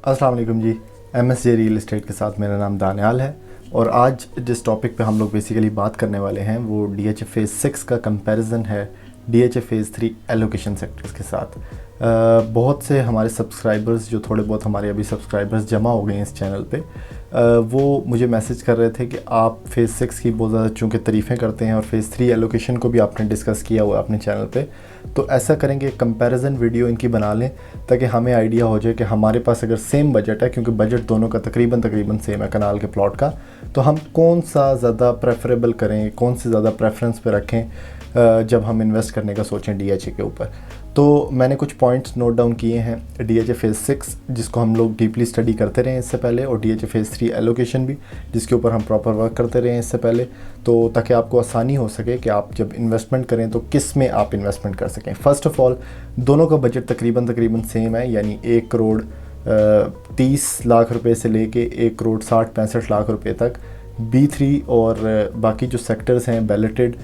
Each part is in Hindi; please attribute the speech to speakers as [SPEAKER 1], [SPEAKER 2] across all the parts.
[SPEAKER 1] अस्सलाम वालेकुम जी। MSJ रियल एस्टेट के साथ मेरा नाम दानियाल है और आज जिस टॉपिक पे हम लोग बेसिकली बात करने वाले हैं वो DHA फेज़ 6 का कंपैरिजन है DHA फेज़ 3 एलोकेशन सेक्टर्स के साथ। बहुत से हमारे सब्सक्राइबर्स जो थोड़े बहुत हमारे अभी सब्सक्राइबर्स जमा हो गए हैं इस चैनल पे, वो मुझे मैसेज कर रहे थे कि आप फेज़ 6 की बहुत ज़्यादा चूँकि तारीफ़ें करते हैं और फेज़ 3 एलोकेशन को भी आपने डिस्कस किया हुआ है अपने चैनल पे, तो ऐसा करेंगे कंपैरिजन वीडियो इनकी बना लें ताकि हमें आइडिया हो जाए कि हमारे पास अगर सेम बजट है, क्योंकि बजट दोनों का तकरीबन सेम है कनाल के प्लॉट का, तो हम कौन सा ज़्यादा प्रेफरेबल करें, कौन सी ज़्यादा प्रेफरेंस पे रखें जब हम इन्वेस्ट करने का सोचें DHA के ऊपर। तो मैंने कुछ पॉइंट्स नोट डाउन किए हैं DHA फेज़ 6 जिसको हम लोग डीपली स्टडी करते रहे इससे पहले, और DHA फेज़ 3 एलोकेशन भी जिसके ऊपर हम प्रॉपर वर्क करते रहे इससे पहले, तो ताकि आपको आसानी हो सके कि आप जब इन्वेस्टमेंट करें तो किस में आप इन्वेस्टमेंट कर सकें। फ़र्स्ट ऑफ़ ऑल दोनों का बजट तकरीबन सेम है, यानी 1 करोड़ 30 लाख रुपए से लेके 1 करोड़ 60-65 लाख रुपए तक B3 और बाकी जो सेक्टर्स हैं बैलेटेड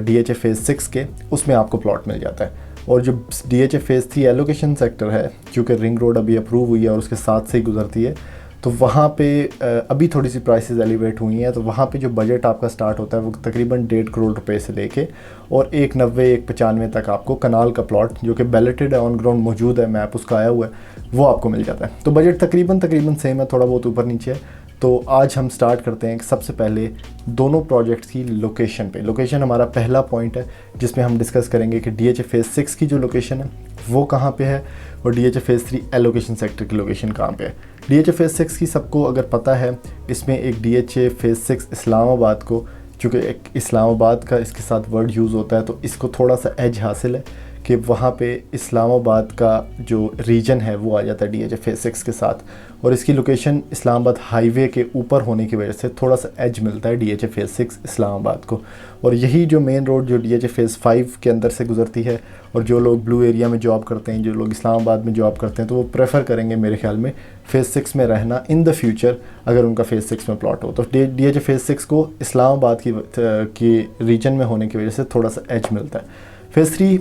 [SPEAKER 1] DHA फेज़ 6 के, उसमें आपको प्लॉट मिल जाता है। और जो DHA फेज़ 3 एलोकेशन सेक्टर है, क्योंकि रिंग रोड अभी अप्रूव हुई है और उसके साथ से ही गुजरती है, तो वहाँ पे अभी थोड़ी सी प्राइसेस एलिवेट हुई हैं, तो वहाँ पे जो बजट आपका स्टार्ट होता है वो तकरीबन 1.5 करोड़ रुपए से लेके और 190-195 तक आपको कनाल का प्लॉट जो कि बैलेटेड है, ऑन ग्राउंड मौजूद है, मैप उसका आया हुआ है, वो आपको मिल जाता है। तो बजट तकरीबन सेम है, थोड़ा बहुत ऊपर नीचे है। तो आज हम स्टार्ट करते हैं कि सबसे पहले दोनों प्रोजेक्ट्स की लोकेशन पे। लोकेशन हमारा पहला पॉइंट है जिसमें हम डिस्कस करेंगे कि DHA फेज़ 6 की जो लोकेशन है वो कहाँ पे है और DHA फेज़ 3 एलोकेशन सेक्टर की लोकेशन कहाँ पे है। DHA फेज़ 6 की सबको अगर पता है, इसमें एक DHA फेज़ 6 इस्लामाबाद को, चूँकि एक इस्लामाबाद का इसके साथ वर्ड यूज़ होता है तो इसको थोड़ा सा एज हासिल है कि वहाँ पे इस्लामाबाद का जो रीजन है वो आ जाता है DHA फेज़ 6 के साथ, और इसकी लोकेशन इस्लामाबाद हाईवे के ऊपर होने की वजह से थोड़ा सा एज मिलता है DHA फेज़ 6 इस्लामाबाद को। और यही जो मेन रोड जो DHA फेज़ 5 के अंदर से गुजरती है, और जो लोग ब्लू एरिया में जॉब करते हैं, जो लोग इस्लामाबाद में जॉब करते हैं, तो वो प्रेफर करेंगे मेरे ख्याल में फेज़ 6 में रहना इन द फ्यूचर अगर उनका फेज़ 6 में प्लॉट हो। तो DHA फेज़ 6 को इस्लामाबाद की रीजन में होने की वजह से थोड़ा सा एज मिलता है। फेज़ 3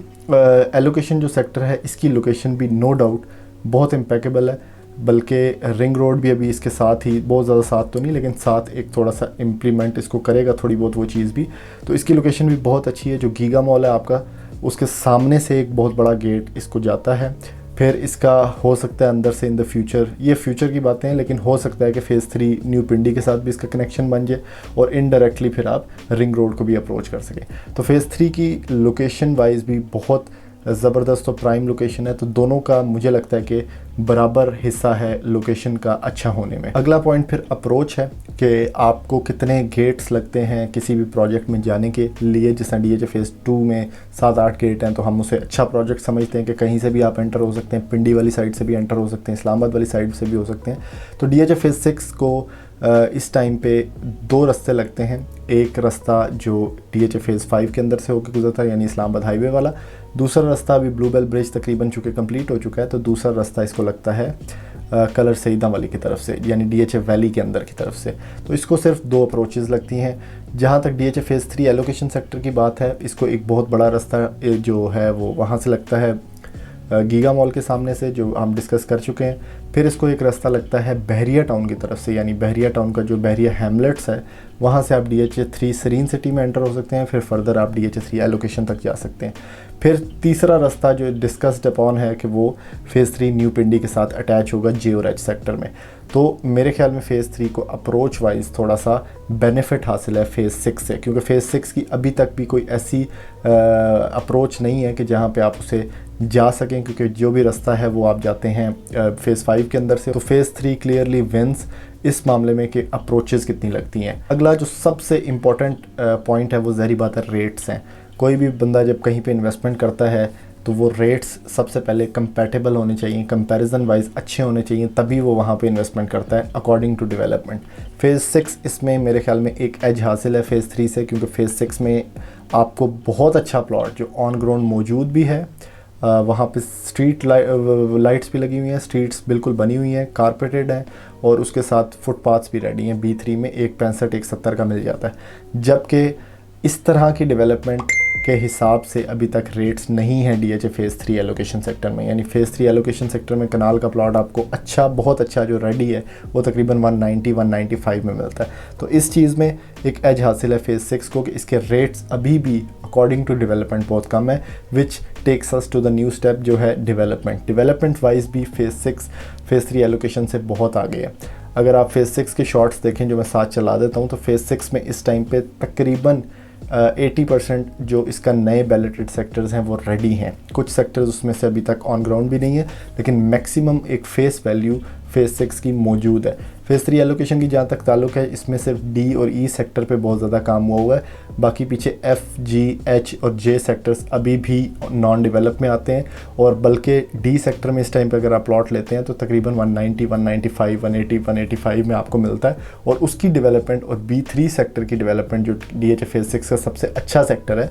[SPEAKER 1] एलोकेशन जो सेक्टर है, इसकी लोकेशन भी नो डाउट बहुत इम्पेकेबल है, बल्कि रिंग रोड भी अभी इसके साथ ही, बहुत ज़्यादा साथ तो नहीं लेकिन साथ एक थोड़ा सा इम्प्लीमेंट इसको करेगा थोड़ी बहुत वो चीज़ भी। तो इसकी लोकेशन भी बहुत अच्छी है। जो गीगा मॉल है आपका, उसके सामने से एक बहुत बड़ा गेट इसको जाता है। फिर इसका हो सकता है अंदर से इन द फ्यूचर, ये फ्यूचर की बातें हैं, लेकिन हो सकता है कि फेज़ 3 न्यू पिंडी के साथ भी इसका कनेक्शन बन जाए और इनडायरेक्टली फिर आप रिंग रोड को भी अप्रोच कर सकें। तो फेज़ 3 की लोकेशन वाइज भी बहुत ज़बरदस्त और प्राइम लोकेशन है। तो दोनों का मुझे लगता है कि बराबर हिस्सा है लोकेशन का अच्छा होने में। अगला पॉइंट फिर अप्रोच है कि आपको कितने गेट्स लगते हैं किसी भी प्रोजेक्ट में जाने के लिए। जैसे DHA फेज़ 2 में 7-8 गेट हैं, तो हम उसे अच्छा प्रोजेक्ट समझते हैं कि कहीं से भी आप एंटर हो सकते हैं, पिंडी वाली साइड से भी एंटर हो सकते हैं, इस्लामाबाद वाली साइड से भी हो सकते हैं। तो DHA फेज़ 6 को इस टाइम पे 2 रास्ते लगते हैं। एक रास्ता जो DHA फेज़ 5 के अंदर से होकर गुजरता है, यानी इस्लामाबाद हाईवे वाला। दूसरा रास्ता अभी ब्लूबेल ब्रिज तकरीबन चूँकि कंप्लीट हो चुका है, तो दूसरा रास्ता इसको लगता है कलर सईदा वाली की तरफ से, यानी DHA वैली के अंदर की तरफ से। तो इसको सिर्फ 2 अप्रोचेज़ लगती हैं। जहाँ तक DHA फेज़ 3 एलोकेशन सेक्टर की बात है, इसको एक बहुत बड़ा रास्ता जो है वो वहाँ से लगता है गीगा मॉल के सामने से, जो हम डिस्कस कर चुके हैं। फिर इसको एक रास्ता लगता है बहरिया टाउन की तरफ से, यानी बहरिया टाउन का जो बहरिया हैमलेट्स है वहाँ से आप DHA 3 सरीन सिटी में एंटर हो सकते हैं। फिर फर्दर आप DHA 3 एलोकेशन तक जा सकते हैं। फिर तीसरा रास्ता जो डिस्कस्ड अपॉन है कि वो फेज़ 3 न्यू पिंडी के साथ अटैच होगा JORH सेक्टर में। तो मेरे ख्याल में फेज़ 3 को अप्रोच वाइज थोड़ा सा बेनिफिट हासिल है फेज़ 6 से, क्योंकि फेज़ 6 की अभी तक भी कोई ऐसी अप्रोच नहीं है कि जहाँ पे आप उसे जा सकें, क्योंकि जो भी रास्ता है वो आप जाते हैं फेज़ 5 के अंदर से। तो फेज़ 3 क्लियरली विंस इस मामले में कि अप्रोचेज़ कितनी लगती हैं। अगला जो सबसे इम्पॉर्टेंट पॉइंट है वो ज़ाहिर बात है रेट्स हैं। कोई भी बंदा जब कहीं पे इन्वेस्टमेंट करता है तो वो रेट्स सबसे पहले कंपैटिबल होने चाहिए, कंपैरिजन वाइज अच्छे होने चाहिए, तभी वो वहाँ पे इन्वेस्टमेंट करता है अकॉर्डिंग टू डेवलपमेंट। फेज़ 6 इसमें मेरे ख्याल में एक एज हासिल है फेज़ 3 से, क्योंकि फेज़ 6 में आपको बहुत अच्छा प्लॉट जो ऑन ग्राउंड मौजूद भी है, वहाँ पे स्ट्रीट लाइट्स भी लगी हुई हैं, स्ट्रीट्स बिल्कुल बनी हुई हैं, कारपेटेड हैं, और उसके साथ फुटपाथ्स भी रेडी हैं। B3 में 165-170 का मिल जाता है। जबकि इस तरह की डेवलपमेंट के हिसाब से अभी तक रेट्स नहीं हैं DHA फेज़ 3 एलोकेशन सेक्टर में। यानी फेज़ 3 एलोकेशन सेक्टर में कनाल का प्लॉट आपको अच्छा, बहुत अच्छा जो रेडी है वो तकरीबन 190-195 में मिलता है। तो इस चीज़ में एक एज हासिल है फेज़ 6 को कि इसके रेट्स अभी भी अकॉर्डिंग टू डेवलपमेंट बहुत कम है, which takes us to the new step जो है डेवलपमेंट वाइज भी फेज़ 3 एलोकेशन से बहुत आगे है। अगर आप फेज़ 6 के शॉर्ट्स देखें जो मैं साथ चला देता हूँ, तो फेज़ 6 में इस टाइम पे तकरीबन 80% जो इसका नए बैलेटेड सेक्टर्स हैं वो रेडी हैं। कुछ सेक्टर्स उसमें से अभी तक ऑन ग्राउंड भी नहीं है, लेकिन मैक्सिमम एक फेस वैल्यू फेज़ 6 की मौजूद है। फेज़ 3 एलोकेशन की जहाँ तक ताल्लुक़ है, इसमें सिर्फ डी और ई सेक्टर पे बहुत ज़्यादा काम हुआ है। बाकी पीछे एफ, जी, एच और जे सेक्टर्स अभी भी नॉन डेवलप में आते हैं, और बल्कि डी सेक्टर में इस टाइम पे अगर आप प्लॉट लेते हैं तो तकरीबन 190, 195, 180, 185 में आपको मिलता है। और उसकी डेवलपमेंट और B3 सेक्टर की डेवलपमेंट जो DHA फेज़ 6 का सबसे अच्छा सेक्टर है,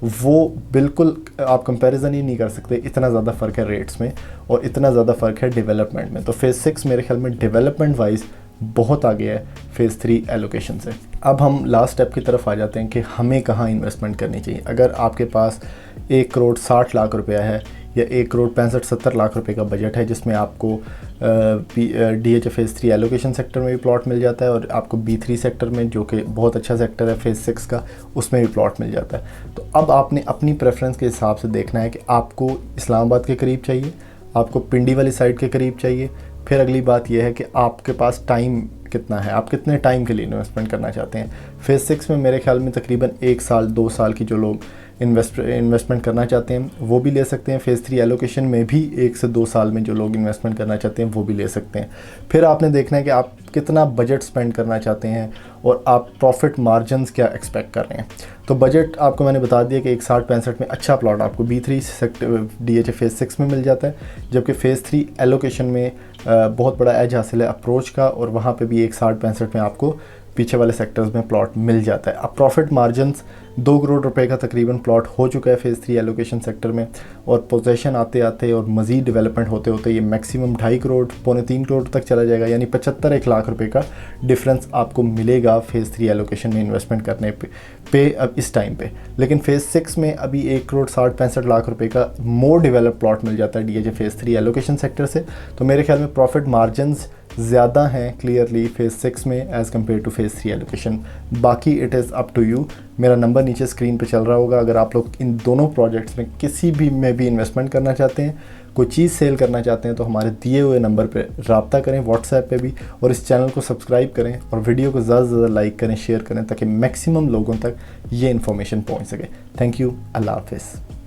[SPEAKER 1] वो बिल्कुल आप कंपैरिजन ही नहीं कर सकते। इतना ज़्यादा फ़र्क है रेट्स में और इतना ज़्यादा फ़र्क है डेवलपमेंट में। तो फेज़ 6 मेरे ख्याल में डेवलपमेंट वाइज बहुत आगे है फेज़ 3 एलोकेशन से। अब हम लास्ट स्टेप की तरफ आ जाते हैं कि हमें कहाँ इन्वेस्टमेंट करनी चाहिए। अगर आपके पास 1 करोड़ 60 लाख रुपया है या 1 करोड़ 65-70 लाख रुपए का बजट है, जिसमें आपको DHA फेज़ 3 एलोकेशन सेक्टर में भी प्लॉट मिल जाता है और आपको B3 सेक्टर में, जो कि बहुत अच्छा सेक्टर है फेज़ 6 का, उसमें भी प्लॉट मिल जाता है। तो अब आपने अपनी प्रेफरेंस के हिसाब से देखना है कि आपको इस्लामाबाद के करीब चाहिए, आपको पिंडी वाली साइड के करीब चाहिए। फिर अगली बात यह है कि आपके पास टाइम कितना है, आप कितने टाइम के लिए इन्वेस्टमेंट करना चाहते हैं। फेज़ 6 में मेरे ख्याल में तकरीबन 1 साल 2 साल की जो लोग इन्वेस्टमेंट करना चाहते हैं वो भी ले सकते हैं। फेज़ 3 एलोकेशन में भी 1 से 2 साल में जो लोग इन्वेस्टमेंट करना चाहते हैं वो भी ले सकते हैं। फिर आपने देखना है कि आप कितना बजट स्पेंड करना चाहते हैं और आप प्रॉफिट मार्जिन्स क्या एक्सपेक्ट कर रहे हैं। तो बजट आपको मैंने बता दिया कि 61-65 में अच्छा प्लॉट आपको B3 सेक्टर DHA फेज़ 6 में मिल जाता है, जबकि फेज़ 3 एलोकेशन में बहुत बड़ा एज हासिल है अप्रोच का, और वहाँ पे भी 61-65 में आपको पीछे वाले सेक्टर्स में प्लॉट मिल जाता है। अब प्रॉफिट मार्जिन्स 2 करोड़ रुपए का तकरीबन प्लॉट हो चुका है फेज़ 3 एलोकेशन सेक्टर में, और पोजीशन आते आते और मज़ीद डेवलपमेंट होते होते ये मैक्सिमम 2.5 करोड़, 2.25 करोड़ तक चला जाएगा। यानी 75-1 लाख रुपए का डिफरेंस आपको मिलेगा फेज़ 3 एलोकेशन में इन्वेस्टमेंट करने पे अब इस टाइम पे। लेकिन फेज़ 6 में अभी 1 करोड़ 60-65 लाख रुपए का मोर डेवलप प्लॉट मिल जाता है DHA फेज़ 3 एलोकेशन सेक्टर से। तो मेरे ख्याल में प्रॉफिट मार्जिन्स ज़्यादा हैं क्लियरली फेज़ 6 में as compare to phase 3 allocation. बाकी it is up to you. मेरा नंबर नीचे स्क्रीन पे चल रहा होगा। अगर आप लोग इन दोनों प्रोजेक्ट्स में किसी भी में भी इन्वेस्टमेंट करना चाहते हैं, कोई चीज़ सेल करना चाहते हैं, तो हमारे दिए हुए नंबर पे रब्ता करें व्हाट्सएप पे भी, और इस चैनल को सब्सक्राइब करें और वीडियो को ज़्यादा से ज़्यादा लाइक करें, शेयर करें, ताकि मैक्सिमम लोगों तक ये इन्फॉर्मेशन पहुँच सके। Thank you. अल्लाह हाफ़िज़।